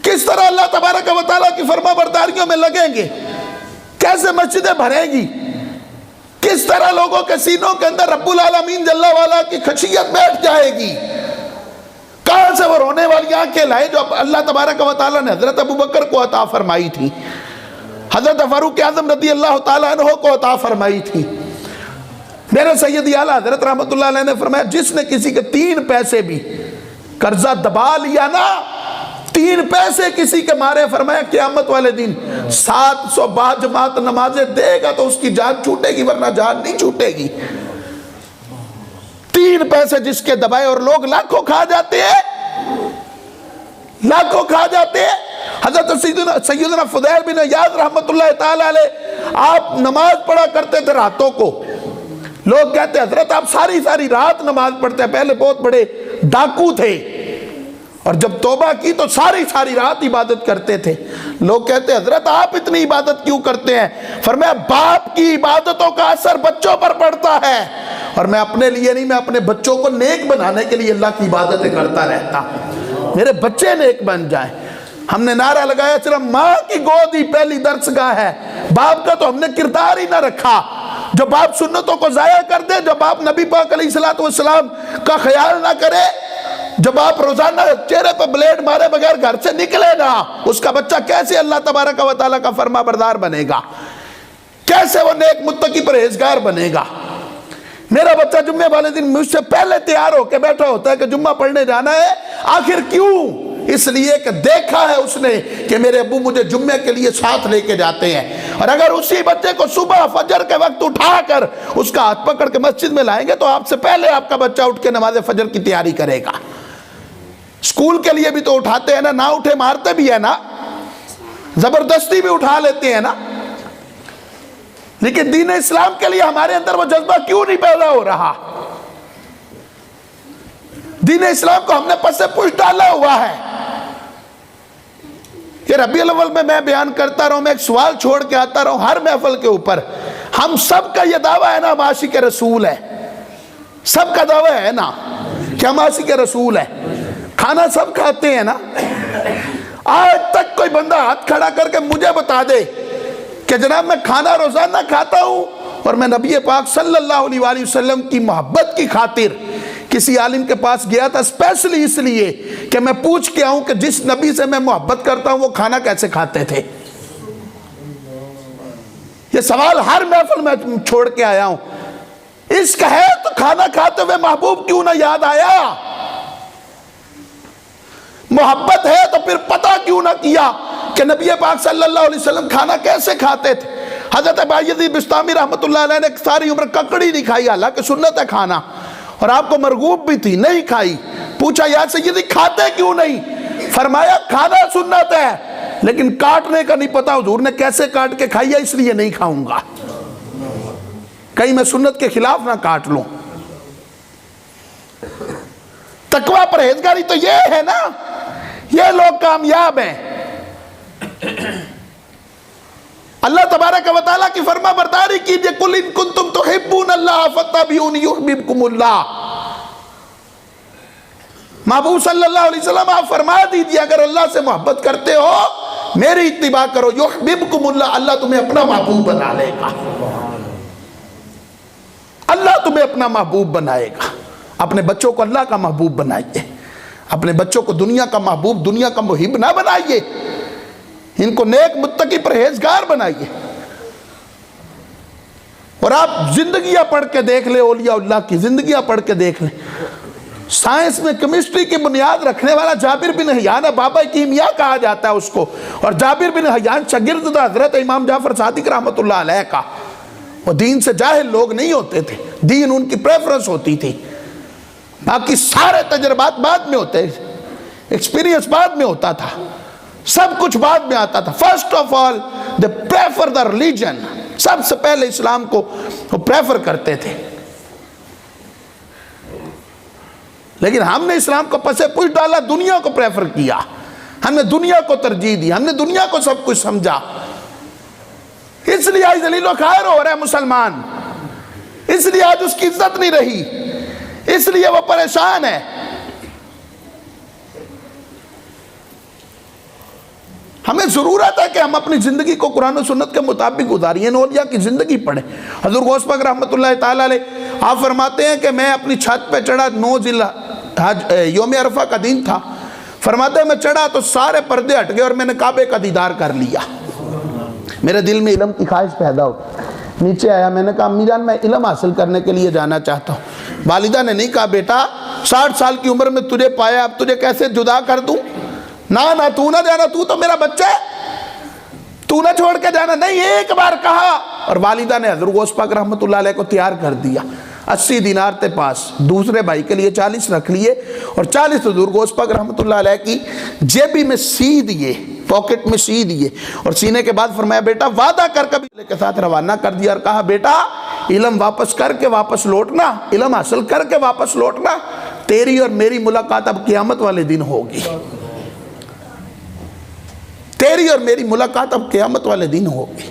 کس طرح اللہ تبارک و تعالیٰ کی فرما برداریوں میں لگیں گے؟ کیسے مسجدیں بھریں گی؟ کس طرح لوگوں کے سینوں کے اندر رب العالمین جل والا کی خشیت بیٹھ جائے گی؟ کہاں سے وہ رونے والی آنکھیں لائے جو اللہ تبارک و تعالیٰ نے حضرت ابو بکر کو عطا فرمائی تھی، حضرت فاروق اعظم رضی اللہ تعالیٰ عنہ کو عطا فرمائی تھی۔ میرے سیدی اعلیٰ حضرت رحمت اللہ علیہ نے فرمایا جس نے کسی کے 3 پیسے بھی قرضہ دبا لیا نا 3 پیسے کسی کے مارے فرمایا قیامت والے دن 700 باجماعت نمازیں دے گا تو اس کی جان چھوٹے گی، ورنہ جان نہیں چھوٹے گی۔ 3 پیسے جس کے دبائے اور لوگ لاکھوں کھا جاتے ہیں، لاکھوں کھا جاتے ہیں۔ حضرت سیدنا فضیل بن عیاض رحمت اللہ تعالی علیہ آپ نماز پڑھا کرتے تھے راتوں کو۔ لوگ کہتے ہیں حضرت آپ ساری ساری رات نماز پڑھتے ہیں، پہلے بہت بڑے ڈاکو تھے اور جب توبہ کی تو ساری ساری رات عبادت کرتے تھے۔ لوگ کہتے ہیں حضرت آپ اتنی عبادت کیوں کرتے ہیں؟ فرمایا باپ کی عبادتوں کا اثر بچوں پر پڑتا ہے، اور میں اپنے لیے نہیں، میں اپنے بچوں کو نیک بنانے کے لیے اللہ کی عبادتیں کرتا رہتا ہوں، میرے بچے نیک بن جائیں۔ ہم نے نعرہ لگایا صرف ماں کی گود ہی پہلی درسگاہ ہے، باپ کا تو ہم نے کردار ہی نہ رکھا۔ جو باپ سنتوں کو ضائع کر دے، جو باپ نبی پاک علیہ السلام کا خیال نہ کرے، جب آپ روزانہ چہرے پہ بلیڈ مارے بغیر گھر سے نکلے گا، اس کا بچہ کیسے اللہ تبارک و تعالیٰ کا فرما بردار بنے گا؟ کیسے وہ نیک متقی پرہیزگار بنے گا؟ میرا بچہ جمعے والے دن مجھ سے پہلے تیار ہو کے بیٹھا ہوتا ہے کہ جمعہ پڑھنے جانا ہے۔ آخر کیوں؟ اس لیے کہ دیکھا ہے اس نے کہ میرے ابو مجھے جمعے کے لیے ساتھ لے کے جاتے ہیں، اور اگر اسی بچے کو صبح فجر کے وقت اٹھا کر اس کا ہاتھ پکڑ کے مسجد میں لائیں گے تو آپ سے پہلے آپ کا بچہ اٹھ کے نماز فجر کی تیاری کرے گا۔ اسکول کے لیے بھی تو اٹھاتے ہیں نا، نہ اٹھے مارتے بھی ہے نا، زبردستی بھی اٹھا لیتے ہیں نا، لیکن دین اسلام کے لیے ہمارے اندر وہ جذبہ کیوں نہیں پیدا ہو رہا؟ دین اسلام کو ہم نے پس سے پش ڈالا ہوا ہے۔ یہ ربیع الاول میں بیان کرتا رہا ہوں، میں ایک سوال چھوڑ کے آتا رہا ہوں ہر محفل کے اوپر۔ ہم سب کا یہ دعویٰ ہے نا ہم عاشق رسول ہے، سب کا دعویٰ ہے نا کہ ہم عاشق رسول ہے، کھانا سب کھاتے ہیں نا۔ آج تک کوئی بندہ ہاتھ کھڑا کر کے مجھے بتا دے کہ جناب میں کھانا روزانہ کھاتا ہوں اور میں نبی پاک صلی اللہ علیہ وآلہ وسلم کی محبت کی خاطر کسی عالم کے پاس گیا تھا اسپیشلی اس لیے کہ میں پوچھ کے آؤں کہ جس نبی سے میں محبت کرتا ہوں وہ کھانا کیسے کھاتے تھے؟ یہ سوال ہر محفل میں چھوڑ کے آیا ہوں۔ عشق ہے تو کھانا کھاتے ہوئے محبوب کیوں نہ یاد آیا؟ محبت ہے تو پھر پتہ کیوں نہ کیا کہ نبی پاک صلی اللہ علیہ وسلم کھانا کیسے کھاتے تھے؟ حضرت بایزید بستامی رحمت اللہ علیہ نے ساری عمر ککڑی نہیں کھائی، حالانکہ سنت ہے کھانا، اور آپ کو مرغوب بھی تھی، نہیں کھائی۔ پوچھا یا سیدی کھاتے کیوں نہیں؟ فرمایا کھانا سنت ہے لیکن کاٹنے کا نہیں پتا حضور نے کیسے کاٹ کے کھائی ہے، اس لیے نہیں کھاؤں گا، کہیں میں سنت کے خلاف نہ کاٹ لوں۔ تقوی پرہیزگاری تو یہ ہے نا، یہ لوگ کامیاب ہیں۔ اللہ تبارک و تعالیٰ کی فرما برداری کیجئے، قُلْ إِن كُنْتُمْ تُحِبُّونَ اللَّهَ فَاتَّبِعُونِ يُحْبِبْكُمُ اللَّهُ۔ محبوب صلی اللہ علیہ وسلم آپ فرما دیجئے اگر اللہ سے محبت کرتے ہو میری اتباع کرو، يُحْبِبْكُمُ اللَّهُ، اللہ تمہیں اپنا محبوب بنا لے گا، اللہ تمہیں اپنا محبوب بنائے گا۔ اپنے بچوں کو اللہ کا محبوب بنائیے، اپنے بچوں کو دنیا کا محبوب، دنیا کا محب نہ بنائیے، ان کو نیک متقی پرہیزگار بنائیے۔ اور آپ زندگیاں پڑھ کے دیکھ لیں، اولیاء اللہ کی زندگیاں پڑھ کے دیکھ لیں۔ سائنس میں کیمسٹری کی بنیاد رکھنے والا جابر بن حیان ہے، بابا کیمیا کہا جاتا ہے اس کو، اور جابر بن حیان شاگرد تھا حضرت امام جعفر صادق رحمت اللہ علیہ کا۔ وہ دین سے جاہل لوگ نہیں ہوتے تھے، دین ان کی پریفرنس ہوتی تھی، باقی سارے تجربات بعد میں ہوتے، ایکسپیرینس بعد میں ہوتا تھا، سب کچھ بعد میں آتا تھا۔ First of all they prefer the religion، سب سے پہلے اسلام کو وہ پریفر کرتے تھے، لیکن ہم نے اسلام کو پسے پوچھ ڈالا، دنیا کو پریفر کیا، ہم نے دنیا کو ترجیح دی، ہم نے دنیا کو سب کچھ سمجھا، اس لیے آج ذلیل و خوار ہو رہا ہے مسلمان، اس لیے آج اس کی عزت نہیں رہی، اس لیے وہ پریشان ہے۔ ہمیں ضرورت ہے کہ ہم اپنی زندگی کو قرآن و سنت کے مطابق گزاریں، اولیاء کی زندگی پڑھیں۔ حضور غوث پاک رحمت اللہ تعالیٰ علیہ آپ فرماتے ہیں کہ میں اپنی چھت پہ چڑھا، 9 ذی الحج یوم عرفہ کا دن تھا، فرماتے ہیں میں چڑھا تو سارے پردے ہٹ گئے اور میں نے کعبے کا دیدار کر لیا، میرے دل میں علم کی خواہش پیدا ہو، نیچے آیا، میں نے کہا امی جان میں علم حاصل کرنے کے لیے جانا چاہتا ہوں۔ والدہ نے نہیں کہا بیٹا 60 سال کی عمر میں تجھے پایا، اب تجھے کیسے جدا کر دوں، نہ تو نہ جانا، تو تو میرا بچہ ہے، تو نہ چھوڑ کے جانا۔ نہیں، ایک بار کہا اور والدہ نے حضرت غوث پاک رحمۃ اللہ علیہ کو تیار کر دیا۔ 80 دینار تھے پاس، دوسرے بھائی کے لیے 40 رکھ لیے، اور 40 حضور غوث پاک رحمۃ اللہ علیہ کی جیبی میں سی دیے، پاکٹ میں سی دیے، اور سینے کے بعد فرمایا بیٹا وعدہ کر قبیلے کے ساتھ روانہ کر دیا، اور کہا بیٹا علم واپس کر کے واپس لوٹنا، علم حاصل کر کے واپس لوٹنا، تیری اور میری ملاقات اب قیامت والے دن ہوگی، تیری اور میری ملاقات اب قیامت والے دن ہوگی۔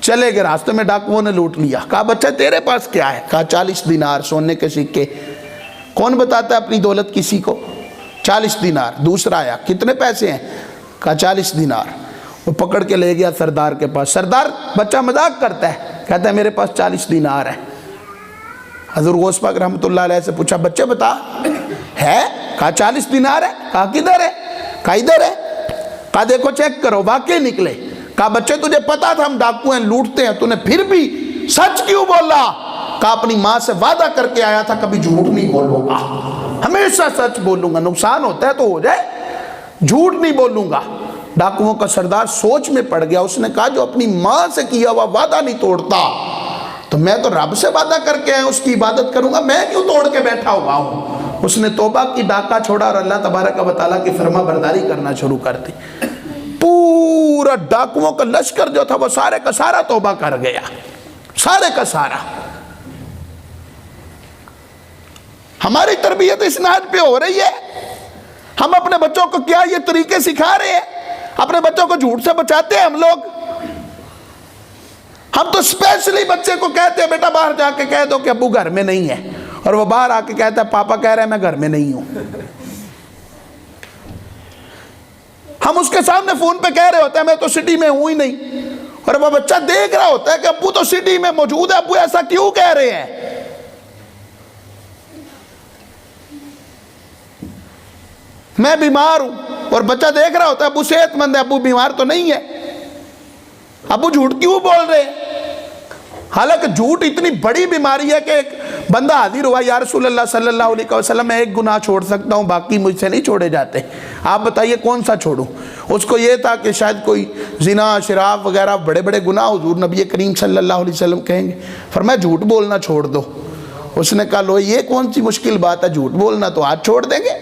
چلے گئے، راستے میں ڈاکوؤں نے لوٹ لیا۔ کہا بچہ تیرے پاس کیا ہے؟ کہا 40 دینار سونے کے سکے۔ کون بتاتا ہے اپنی دولت کسی کو؟ 40 دینار۔ دوسرا آیا، کتنے پیسے ہیں؟ کہا 40 دینار۔ وہ پکڑ کے لے گیا سردار کے پاس۔ سردار، بچہ مذاق کرتا ہے، کہتا ہے میرے پاس 40 دینار ہے۔ حضور غوث پاک رحمۃ اللہ علیہ سے پوچھا بچے بتا ہے؟ کہا 40 دینار ہے۔ کہا کدھر ہے؟ کہا ادھر ہے۔ کہا دیکھو چیک کرو، واقعی نکلے۔ کہا بچے تجھے پتا تھا ہم ڈاکو ہیں، لوٹتے ہیں، تو نے پھر بھی سچ کیوں بولا؟ کہا اپنی ماں سے وعدہ کر کے آیا تھا کبھی جھوٹ نہیں بولوں گا، ہمیشہ سچ بولوں گا، نقصان ہوتا ہے تو ہو جائے، جھوٹ نہیں بولوں گا۔ ڈاکوؤں کا سردار سوچ میں پڑ گیا، اس نے کہا جو اپنی ماں سے کیا ہوا وعدہ نہیں توڑتا تو میں تو رب سے وعدہ کر کے آیا، اس کی عبادت کروں گا، میں کیوں توڑ کے بیٹھا ہوا ہوں؟ اس نے توبہ کی، ڈاکہ چھوڑا اور اللہ تبارک و تعالیٰ کی فرما برداری کرنا شروع کر دی۔ پورا ڈاکوؤں کا لشکر جو تھا وہ سارے کا سارا توبہ کر گیا، سارے کا سارا۔ ہماری تربیت اس نہج پہ ہو رہی ہے، ہم اپنے بچوں کو کیا یہ طریقے سکھا رہے ہیں؟ اپنے بچوں کو جھوٹ سے بچاتے ہیں ہم لوگ۔ ہم تو اسپیشلی بچے کو کہتے ہیں بیٹا باہر جا کے کہہ دو کہ ابو گھر میں نہیں ہے، اور وہ باہر آ کے کہتا ہے پاپا کہہ رہے ہیں میں گھر میں نہیں ہوں۔ ہم اس کے سامنے فون پہ کہہ رہے ہوتے ہیں میں تو سٹی میں ہوں ہی نہیں، اور وہ بچہ دیکھ رہا ہوتا ہے کہ ابو تو سٹی میں موجود ہے، ابو ایسا کیوں کہہ رہے ہیں؟ میں بیمار ہوں، اور بچہ دیکھ رہا ہوتا ہے ابو صحت مند ہے، ابو بیمار تو نہیں ہے، ابو جھوٹ کیوں بول رہے ہیں؟ حالانکہ جھوٹ اتنی بڑی بیماری ہے کہ ایک بندہ حاضر ہوا، یا رسول اللہ صلی اللہ علیہ وسلم میں ایک گناہ چھوڑ سکتا ہوں، باقی مجھ سے نہیں چھوڑے جاتے، آپ بتائیے کون سا چھوڑوں؟ اس کو یہ تھا کہ شاید کوئی زنا شراب وغیرہ بڑے بڑے گناہ حضور نبی کریم صلی اللہ علیہ وسلم کہیں گے، فرمایا جھوٹ بولنا چھوڑ دو۔ اس نے کہا لو یہ کون سی مشکل بات ہے، جھوٹ بولنا تو آج چھوڑ دیں گے۔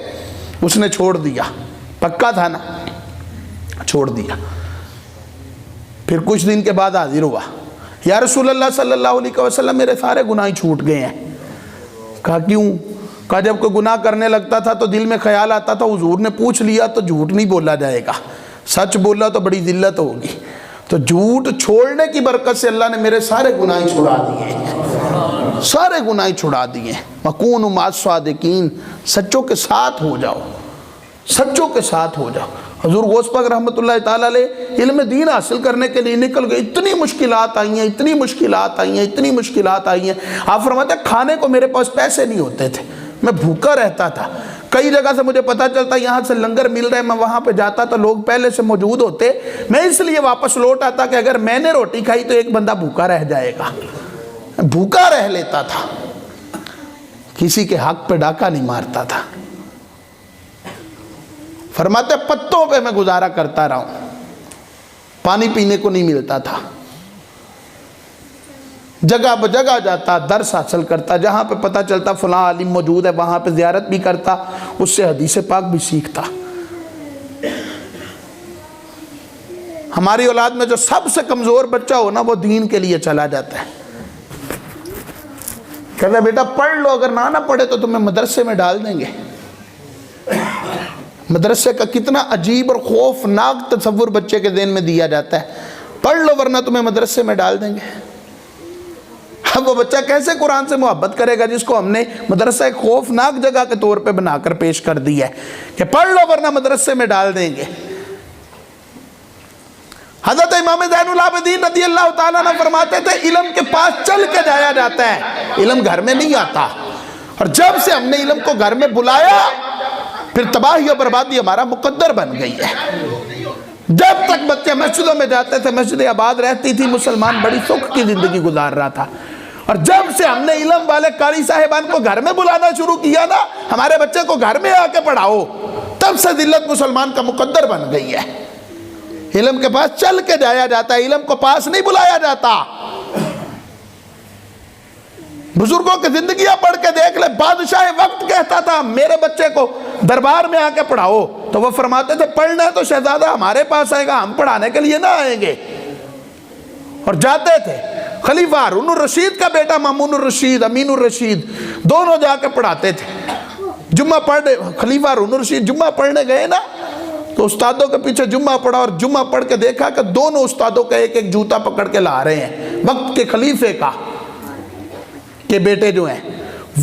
اس نے چھوڑ دیا، پکا تھا نا، چھوڑ دیا۔ پھر کچھ دن کے بعد حاضر ہوا، یا رسول اللہ صلی اللہ علیہ وسلم میرے سارے گناہ چھوٹ گئے ہیں۔ کہا کیوں؟ کہا جب کوئی گناہ کرنے لگتا تھا تو دل میں خیال آتا تھا حضور نے پوچھ لیا تو جھوٹ نہیں بولا جائے گا، سچ بولا تو بڑی ذلت ہوگی، تو جھوٹ چھوڑنے کی برکت سے اللہ نے میرے سارے گناہ چھڑا دیے، سارے گناہ چھڑا دیے۔ وَكُونُوا مَعَ الصَّادِقِينَ، سچوں کے ساتھ ہو جاؤ، سچوں کے ساتھ ہو جاؤ۔ حضور غوث پاک رحمۃ اللہ تعالیٰ علیہ علم دین حاصل کرنے کے لیے نکل گئے، اتنی مشکلات آئی ہیں، اتنی مشکلات آئی ہیں، اتنی مشکلات آئی ہیں۔ آپ فرماتے ہیں کھانے کو میرے پاس پیسے نہیں ہوتے تھے، میں بھوکا رہتا تھا، کئی جگہ سے مجھے پتا چلتا یہاں سے لنگر مل رہے، میں وہاں پہ جاتا تو لوگ پہلے سے موجود ہوتے، میں اس لیے واپس لوٹ آتا کہ اگر میں نے روٹی کھائی تو ایک بندہ بھوکا رہ جائے گا، بھوکا رہ لیتا تھا، کسی کے حق پہ ڈاکہ نہیں مارتا تھا۔ فرماتے پتوں پہ میں گزارا کرتا رہا ہوں، پانی پینے کو نہیں ملتا تھا، جگہ بجگہ جاتا، درس حاصل کرتا، جہاں پہ پتہ چلتا فلاں عالم موجود ہے وہاں پہ زیارت بھی کرتا، اس سے حدیث پاک بھی سیکھتا۔ ہماری اولاد میں جو سب سے کمزور بچہ ہو نا وہ دین کے لیے چلا جاتا ہے، کہتا ہے بیٹا پڑھ لو، اگر نہ پڑھے تو تمہیں مدرسے میں ڈال دیں گے۔ مدرسے کا کتنا عجیب اور خوفناک تصور بچے کے ذہن میں دیا جاتا ہے، پڑھ لو ورنہ تمہیں مدرسے میں ڈال دیں گے۔ اب وہ بچہ کیسے قرآن سے محبت کرے گا جس کو ہم نے مدرسہ ایک خوفناک جگہ کے طور پہ بنا کر پیش کر دیا ہے کہ پڑھ لو ورنہ مدرسے میں ڈال دیں گے۔ حضرت امام زین العابدین رضی اللہ تعالیٰ نے فرماتے تھے علم کے پاس چل کے جایا جاتا ہے، علم گھر میں نہیں آتا، اور جب سے ہم نے علم کو گھر میں بلایا پھر تباہی و بربادی ہمارا مقدر بن گئی ہے۔ جب تک بچے مسجدوں میں جاتے تھے، مسجد آباد رہتی تھی، مسلمان بڑی سکھ کی زندگی گزار رہا تھا، اور جب سے ہم نے علم والے قاری صاحبان کو گھر میں بلانا شروع کیا نا، ہمارے بچے کو گھر میں آ کے پڑھاؤ، تب سے ذلت مسلمان کا مقدر بن گئی ہے۔ علم کے پاس چل کے جایا جاتا ہے، علم کو پاس نہیں بلایا جاتا۔ بزرگوں کی زندگیاں پڑھ کے دیکھ لے، بادشاہ وقت کہتا تھا میرے بچے کو دربار میں آ کے پڑھاؤ، تو وہ فرماتے تھے پڑھنا ہے تو شہزادہ ہمارے پاس آئے گا، ہم پڑھانے کے لیے نہ آئیں گے، اور جاتے تھے۔ خلیفہ ہارون الرشید کا بیٹا مامون الرشید، امین الرشید، دونوں جا کے پڑھاتے تھے۔ جمعہ پڑھنے خلیفہ ہارون الرشید جمعہ پڑھنے گئے نا، تو استادوں کے پیچھے جمعہ پڑھا، اور جمعہ پڑھ کے دیکھا کہ دونوں استادوں کا ایک ایک جوتا پکڑ کے لا رہے ہیں، وقت کے خلیفے کا کے بیٹے جو ہیں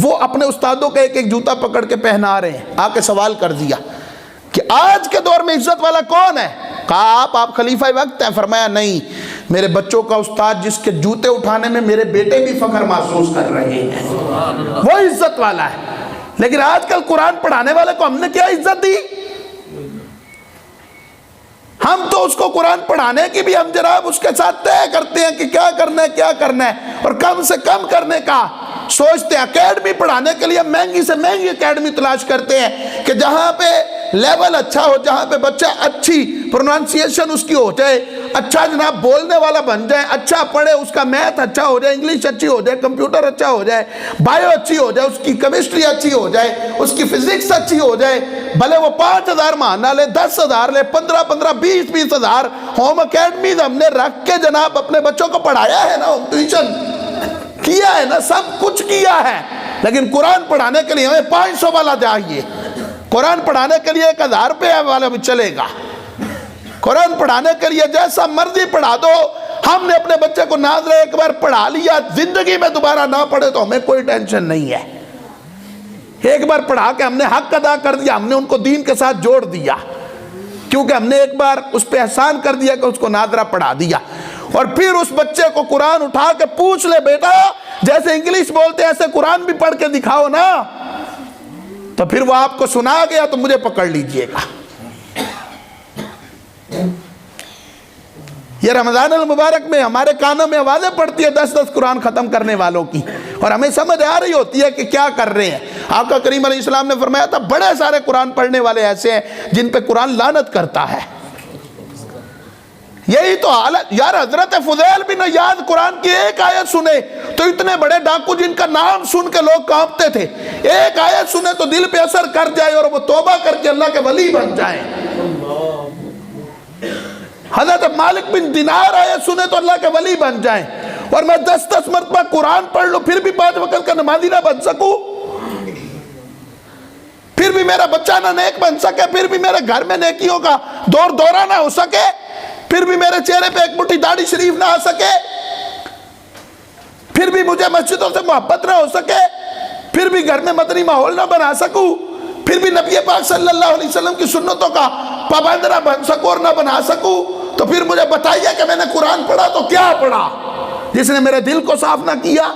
وہ اپنے استادوں کا ایک ایک جوتا پکڑ کے پہنا رہے ہیں۔ آ کے سوال کر دیا کہ آج کے دور میں عزت والا کون ہے؟ کہا آپ خلیفہ وقت ہیں؟ فرمایا نہیں، میرے بچوں کا استاد جس کے جوتے اٹھانے میں میرے بیٹے بھی فخر محسوس کر رہے ہیں، وہ عزت والا ہے۔ لیکن آج کل قرآن پڑھانے والے کو ہم نے کیا عزت دی؟ ہم تو اس کو قرآن پڑھانے کی بھی ہم جناب اس کے ساتھ طے کرتے ہیں کہ کیا کرنا ہے کیا کرنا ہے، اور کم سے کم کرنے کا سوچتے ہیں۔ اکیڈمی پڑھانے کے لیے مہنگی سے مہنگی اکیڈمی تلاش کرتے ہیں کہ جہاں پہ لیول اچھا ہو، جہاں پہ بچہ اچھی پروننسیشن اس کی ہو جائے، اچھا جناب بولنے والا بن جائے، اچھا پڑھے، اس کا میتھ اچھا ہو جائے، انگلش اچھی ہو جائے، کمپیوٹر اچھا ہو جائے، بائیو اچھی ہو جائے، اس کی کیمسٹری اچھی ہو جائے، اس کی فزکس اچھی ہو جائے، بھلے وہ 5,000 ماہانہ لے، 10,000 لے، 15,000 20,000 ہوم اکیڈمیز ہم نے رکھ کے جناب اپنے بچوں کو پڑھایا ہے نا، ہوم ٹیوشن کیا ہے نا، سب کچھ کیا ہے۔ لیکن قرآن پڑھانے کے لیے ہمیں 500 والا چاہیے، قرآن پڑھانے کے لیے 1,000 روپے والا بھی چلے گا، قرآن پڑھانے کے لیے جیسا مرضی پڑھا دو۔ ہم نے اپنے بچے کو ناظرہ ایک بار پڑھا لیا، زندگی میں دوبارہ نہ پڑھے تو ہمیں کوئی ٹینشن نہیں ہے۔ ایک بار پڑھا کے ہم نے حق ادا کر دیا، ہم نے ان کو دین کے ساتھ جوڑ دیا، کیونکہ ہم نے ایک بار اس پہ احسان کر دیا کہ اس کو ناظرہ پڑھا دیا۔ اور پھر اس بچے کو قرآن اٹھا کے پوچھ لے بیٹا جیسے انگلش بولتے ایسے قرآن بھی پڑھ کے دکھاؤ نا، تو پھر وہ آپ کو سنا گیا تو مجھے پکڑ لیجئے گا۔ یہ رمضان المبارک میں ہمارے کانوں میں آوازیں پڑتی ہے 10 قرآن ختم کرنے والوں کی، اور ہمیں سمجھ آ رہی ہوتی ہے کہ کیا کر رہے ہیں۔ آقا کریم علیہ السلام نے فرمایا تھا بڑے سارے قرآن پڑھنے والے ایسے ہیں جن پہ قرآن لعنت کرتا ہے۔ یہی تو حالت یار، حضرت فضیل بن عیاض قرآن کی ایک آیت سنے تو اتنے بڑے ڈاکو جن کا نام سن کے لوگ کانپتے تھے، ایک آیت سنے تو دل پہ اثر کر جائے اور وہ توبہ کر کے اللہ کے ولی بن جائیں۔ حضرت مالک بن دینار آیت سنے تو اللہ کے ولی بن جائیں، اور میں 10 مرتبہ قرآن پڑھ لوں پھر بھی 5 وقت کا نمازی نہ بن سکوں، پھر بھی میرا بچہ نہ نیک بن سکے، پھر بھی میرے گھر میں نیکیوں کا دور دورہ نہ ہو سکے، پھر بھی میرے چہرے پہ ایک مٹھی داڑھی شریف نہ آ سکے، پھر بھی مجھے مسجدوں سے محبت نہ ہو سکے، پھر بھی گھر میں مدنی ماحول نہ بنا سکوں، پھر بھی نبی پاک صلی اللہ علیہ وسلم کی سنتوں کا پابند نہ بن سکوں اور نہ بنا سکوں، تو پھر مجھے بتائیے کہ میں نے قرآن پڑھا تو کیا پڑھا جس نے میرے دل کو صاف نہ کیا۔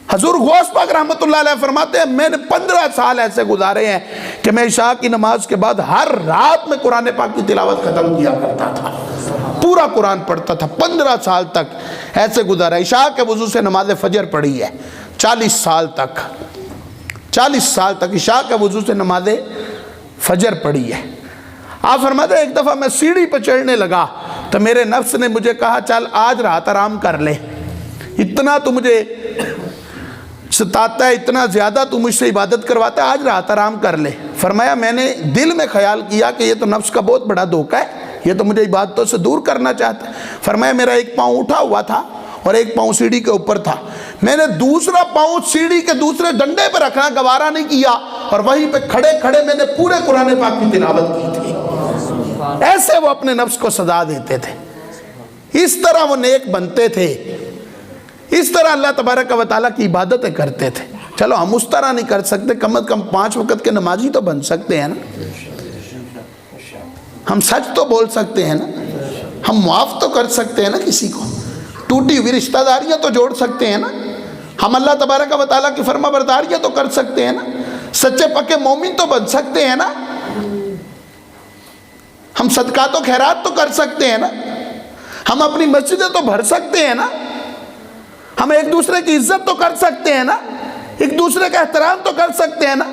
حضور غوث پاک رحمت اللہ علیہ فرماتے ہیں میں نے 15 سال ایسے گزارے ہیں کہ میں عشاء کی نماز کے بعد ہر رات میں قرآن پاک کی تلاوت ختم کیا کرتا تھا، پورا قرآن پڑھتا تھا۔ 15 سال تک ایسے گزارا۔ عشاء کے وضو سے نماز فجر پڑھی ہے 40 سال تک، 40 سال تک عشاء کے وضو سے نماز فجر پڑھی ہے۔ آپ فرماتے ہیں ایک دفعہ میں سیڑھی پہ چڑھنے لگا تو میرے نفس نے مجھے کہا چل آج رات آرام کر لے، اتنا تو مجھے ستاتا ہے، اتنا زیادہ تو مجھ سے عبادت کرواتا ہے، آج رات آرام کر لے۔ فرمایا میں نے دل میں خیال کیا کہ یہ تو نفس کا بہت بڑا دھوکہ ہے، یہ تو مجھے عبادتوں سے دور کرنا چاہتا ہے۔ فرمایا میرا ایک پاؤں اٹھا ہوا تھا اور ایک پاؤں سیڑھی کے اوپر تھا، میں نے دوسرا پاؤں سیڑھی کے دوسرے ڈنڈے پہ رکھنا گوارا نہیں کیا، اور وہیں پہ کھڑے کھڑے میں نے پورے قرآن پاک کی تلاوت کی تھی۔ ایسے وہ اپنے نفس کو سزا دیتے تھے، اس طرح وہ نیک بنتے تھے، اس طرح اللہ تبارک و تعالیٰ کی عبادتیں کرتے تھے۔ چلو ہم اس طرح نہیں کر سکتے، کم از کم 5 وقت کے نمازی تو بن سکتے ہیں نا، ہم سچ تو بول سکتے ہیں نا، ہم معاف تو کر سکتے ہیں نا کسی کو، ٹوٹی ہوئی رشتہ داریاں تو جوڑ سکتے ہیں نا، ہم اللہ تبارک و تعالیٰ کی فرما برداریاں تو کر سکتے ہیں نا، سچے پکے مومن تو بن سکتے ہیں نا، ہم صدقات و خیرات تو کر سکتے ہیں نا، ہم اپنی مسجدیں تو بھر سکتے ہیں نا، ہم ایک دوسرے کی عزت تو کر سکتے ہیں نا۔ ایک دوسرے کا احترام تو کر سکتے ہیں نا،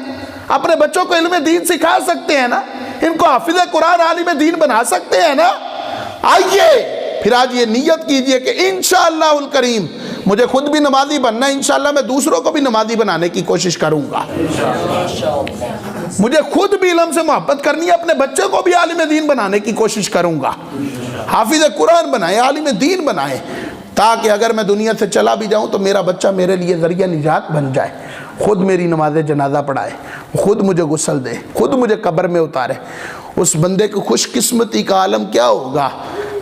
اپنے بچوں کو علم دین سکھا سکتے ہیں نا، ان کو حافظ قرآن عالم دین بنا سکتے ہیں نا۔ آئیے پھر آج یہ نیت کیجئے کہ انشاءاللہ الکریم مجھے خود بھی نمازی بننا ہے، انشاءاللہ میں دوسروں کو بھی نمازی بنانے کی کوشش کروں گا۔ مجھے خود بھی علم سے محبت کرنی ہے، اپنے بچے کو بھی عالم دین بنانے کی کوشش کروں گا، حافظ قرآن بنائے، عالم دین بنائے، تاکہ اگر میں دنیا سے چلا بھی جاؤں تو میرا بچہ میرے لیے ذریعہ نجات بن جائے، خود میری نماز جنازہ پڑھائے، خود مجھے غسل دے، خود مجھے قبر میں اتارے۔ اس بندے کو خوش قسمتی کا عالم کیا ہوگا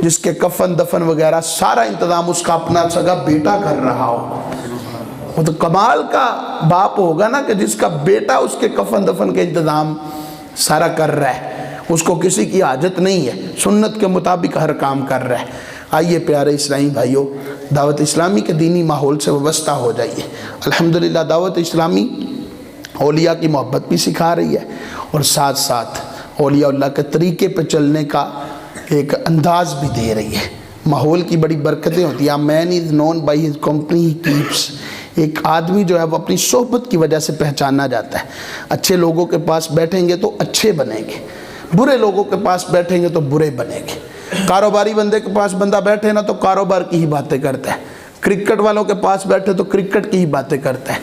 جس کے کفن دفن وغیرہ سارا انتظام اس کا اپنا سگا بیٹا کر رہا ہو۔ وہ تو کمال کا باپ ہوگا نا کہ جس کا بیٹا اس کے کفن دفن کے انتظام سارا کر رہا ہے، اس کو کسی کی حاجت نہیں ہے، سنت کے مطابق ہر کام کر رہا ہے۔ آئیے پیارے اسلامی بھائیوں، دعوت اسلامی کے دینی ماحول سے وابستہ ہو جائیے۔ الحمدللہ دعوت اسلامی اولیاء کی محبت بھی سکھا رہی ہے اور ساتھ ساتھ اولیاء اللہ کے طریقے پہ چلنے کا ایک انداز بھی دے رہی ہے۔ ماحول کی بڑی برکتیں ہوتی ہیں۔ Man is known by his company he keeps. ایک آدمی جو ہے وہ اپنی صحبت کی وجہ سے پہچانا جاتا ہے۔ اچھے لوگوں کے پاس بیٹھیں گے تو اچھے بنیں گے، برے لوگوں کے پاس بیٹھیں گے تو برے بنیں گے۔ کاروباری بندے کے پاس بندہ بیٹھے نا تو کاروبار کی ہی باتیں کرتا ہے، کرکٹ والوں کے پاس بیٹھے تو کرکٹ کی ہی باتیں کرتا ہے۔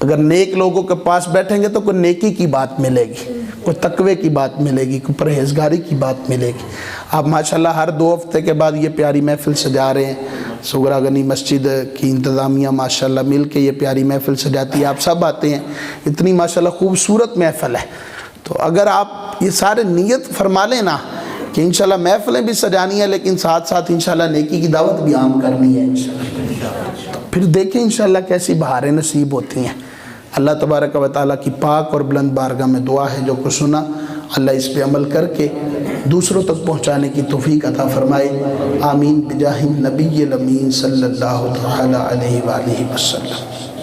اگر نیک لوگوں کے پاس بیٹھیں گے تو کوئی نیکی کی بات ملے گی، کوئی تقوی کی بات ملے گی، کوئی پرہیزگاری کی بات ملے گی۔ آپ ماشاءاللہ ہر 2 ہفتے کے بعد یہ پیاری محفل سجا رہے ہیں۔ سغرا گنی مسجد کی انتظامیہ ماشاءاللہ مل کے یہ پیاری محفل سجاتی ہے، آپ سب آتے ہیں، اتنی ماشاءاللہ خوبصورت محفل ہے۔ تو اگر آپ یہ سارے نیت فرما لیں نا کہ انشاءاللہ محفلیں بھی سجانی ہیں لیکن ساتھ ساتھ انشاءاللہ نیکی کی دعوت بھی عام کرنی ہے انشاءاللہ، تو پھر دیکھیں انشاءاللہ کیسی بہاریں نصیب ہوتی ہیں۔ اللہ تبارک و تعالیٰ کی پاک اور بلند بارگاہ میں دعا ہے جو کچھ سنا اللہ اس پہ عمل کر کے دوسروں تک پہنچانے کی توفیق عطا فرمائے۔ آمین بجاہ النبی الامین صلی اللہ تعالیٰ علیہ وآلہ وسلم۔